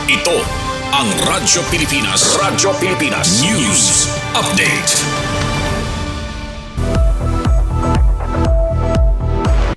Ito ang Radyo Pilipinas. Radyo Pilipinas News Update.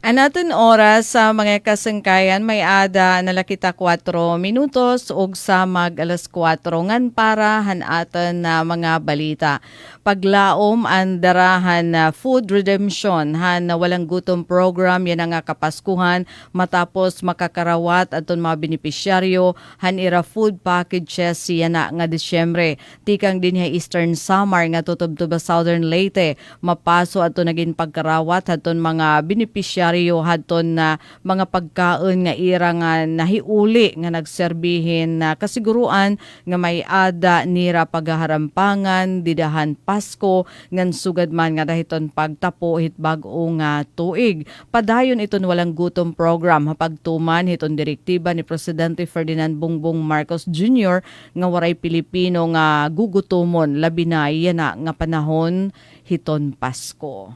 Anaton oras sa mga kasangkayan may ada nalakita 4 minutos ug sa mag alas 4 ngan para hanatan na mga balita. Paglaom ang darahan na food redemption han na walang gutom program yan ang kapaskuhan matapos makakarawat aton mga benepisyaryo han ira food packages siya na nga Disyembre. Tikang dinhi Eastern Samar nga tutubtub sa Southern Leyte mapaso ato naging pagkarawat aton mga benepisyaryo hadton na mga pagkaon nga ira nga nahiuli nga nagserbihin na kasiguruan nga may ada nira pagaharampangan didahan Pasko ngan sugad man nga dahiton pagtapo hit bag-o nga tuig. Padayon iton walang gutom program hapagtuman hiton direktiba ni Presidente Ferdinand Bongbong Marcos Jr. nga waray Pilipino nga gugutomon labi na yana nga panahon hiton Pasko.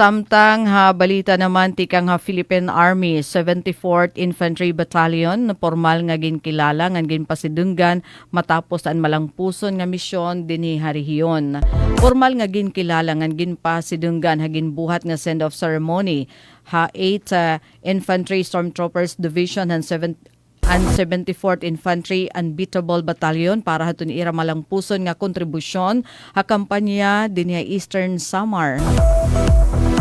Samtang balita naman tikang Philippine Army 74th Infantry Battalion na formal nga ginkilala nga ginpasidunggan matapos ang malangpuson nga misyon dinhi rehiyon. Formal nga ginkilala nga ginpasidunggan hagin buhat nga send-off ceremony 8 Infantry Stormtroopers Division and 74th Infantry Unbeatable Battalion para haton ira malangpuson nga kontribusyon ha kampanya dinhi Eastern Samar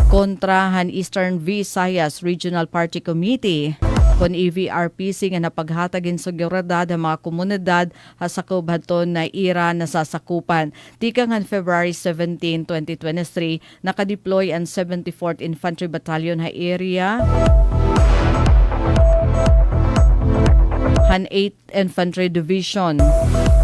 kontra han Eastern Visayas Regional Party Committee kon EVRPC nga napaghatagin sa seguridad ang mga komunidad hasakob haton na ira nasasakupan. Tikang han February 17, 2023 nakadeploy ang 74th Infantry Battalion ha area han 8th Infantry Division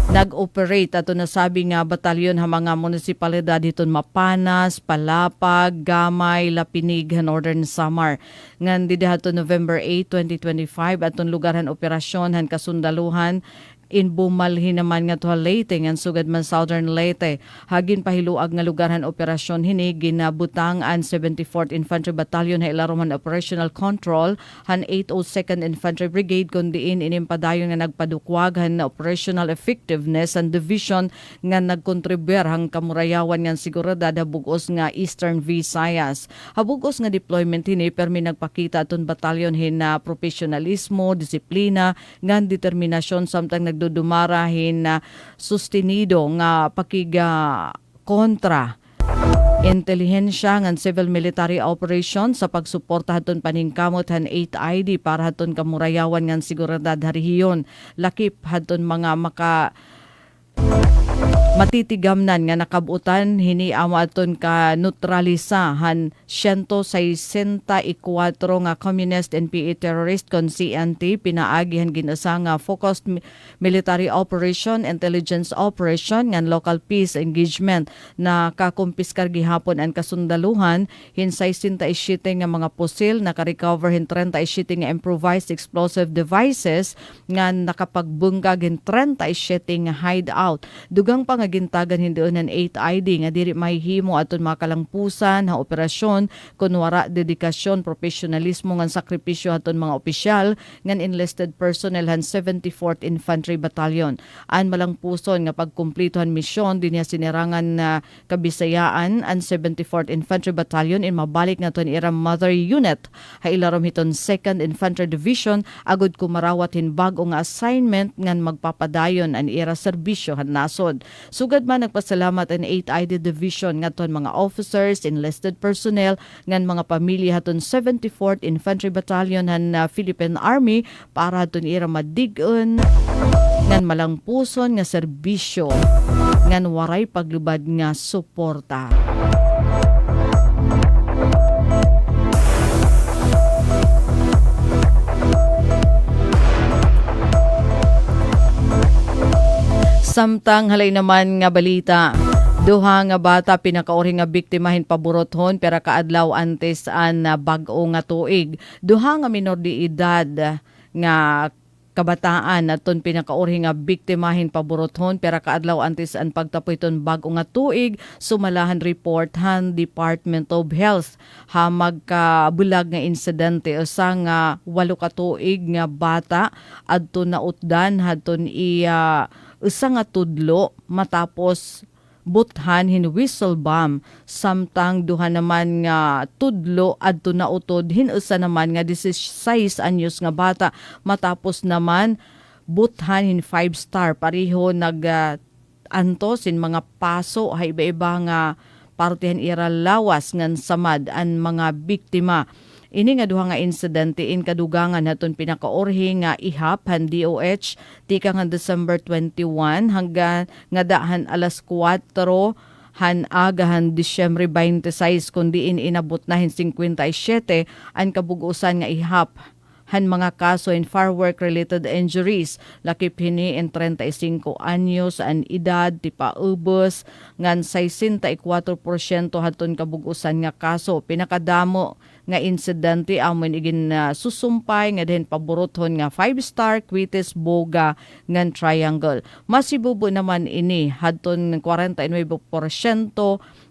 nag-operate ato nasabi nga batalyon ha mga munisipalidad hiton Mapanas, Palapag, Gamay, Lapinig, Northern Samar. Ngan didato November 8, 2025 aton lugar han operasyon han kasundaluhan in Bumalhin naman nga to Leyte ngan sugad man Southern Leyte. Hagin pahiluag nga lugarhan operasyon hini ginabutang ang 74th Infantry Battalion ha ilaroman operational control han 802nd Infantry Brigade kundiin inimpadayon nga nagpadukwag han na operational effectiveness and division nga nagkontribuyer hang kamurayawan nga seguridad habugos nga Eastern Visayas. Habugos nga deployment hini permi nagpakita aton batalyon hin na profesionalismo, disiplina, ngan determinasyon samtang nagdudumarahin na sustenido nga pakiga kontra intelihensya ng civil military operation sa pagsuporta haton paningkamot han 8 ID para haton kamurayawan ng seguridad harihiyon. Lakip haton mga matitigamnan nga nakabutan hini amo aton ka neutralisa han 164 nga communist NPA terrorist kon CNT pinaagihan ginasa nga focused military operation, intelligence operation ngan local peace engagement na kakumpiskar gihapon ang kasundaluhan hinsay 67 nga mga pusil naka-recover hin 37 nga improvised explosive devices nga nakapagbungkag hin 37 nga hideout. Dugang pa gintagan hindi unan 8 ID nga diri mahihimo aton mga kalangpusan ha operasyon kun wara dedikasyon profesionalismo ngan sakripisyo aton mga opisyal ngan enlisted personnel han 74th Infantry Battalion. An malangpuson nga pagkumplitohan misyon dinya sinirangan na kabisayaan ang 74th Infantry Battalion in mabalik nga ton ira mother unit ha ilarom hiton 2nd Infantry Division agud kumarawat hin bag-o nga assignment ngan magpapadayon an ira serbisyo han nasod. Sugad man nagpasalamat ang 8 ID Division ngadton mga officers, enlisted personnel ngan mga pamilya haton 74th Infantry Battalion han Philippine Army para haton ira madig-on ngan malangpuson nga serbisyo ngan waray paglubad nga suporta. Samtang halay naman nga balita, duha nga bata pinakauri nga biktimahin paburothon pera kaadlaw antes an bag-o nga tuig. Duha nga minor de edad nga kabataan naton pinakaurhi nga biktimahin paburothon pera kaadlaw antes an pagtapuy ton bag-o nga tuig sumalahan report han Department of Health ha magkabulag nga insidente usa nga 8 ka tuig nga bata adto nautdan hadton usa nga tudlo matapos buthan hin whistle bomb samtang duha naman nga tudlo adto nautod hinusa naman nga 16 anyos nga bata matapos naman buthan hin 5-star pareho antos in mga paso hay iba-iba nga partihan ira lawas ngan samad an mga biktima. Ini nga duha nga insidente in kadugangan naton pinakaorhi nga ihap han DOH tika nga December 21 hanggang nga dahan alas 4 han agahan Disyembre 26 kundi inabot na hin 57 ang kabugusan nga ihap han mga kaso in firework-related injuries. Lakip hini in 35 anyos an edad, tipa ubos, ngan 64% haton kabugusan nga kaso. Pinakadamo nga insidente amon igin susumpay nga din paburothon nga 5-star, Quites, Boga, ngan Triangle. Masibubo naman ini haton 49%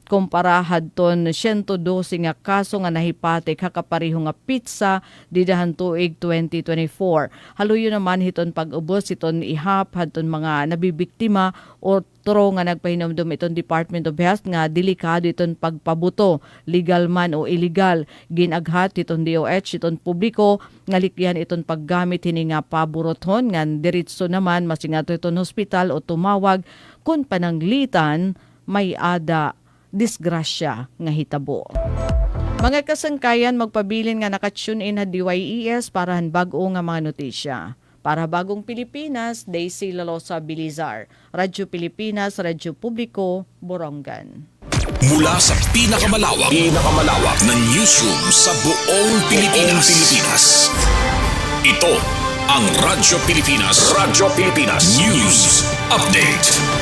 kumpara hadton 112 nga kaso nga nahipatik hakapareho nga pizza didahan tuig 2024. Haluyo naman hiton pag-ubos iton ihap hadton mga nabibiktima o tro nga nagpahinumdum iton Department of Health nga delikado iton pagpabuto legal man o illegal. Ginaghat iton DOH iton publiko nga likyan iton paggamit hini nga paburothon ngan diretso naman masingato iton hospital o tumawag kun pananglitan may ada disgrasya nga hitabo. Mga kasangkayan, magpabilin nga nakatune in na DYES para han bag-o nga mga notisya. Para Bagong Pilipinas, Daisy Lalosa Bilizar. Radyo Pilipinas, Radyo Publiko, Borongan. Mula sa pinakamalawak na newsroom sa buong Pilipinas. Ito ang Radyo Pilipinas News Update.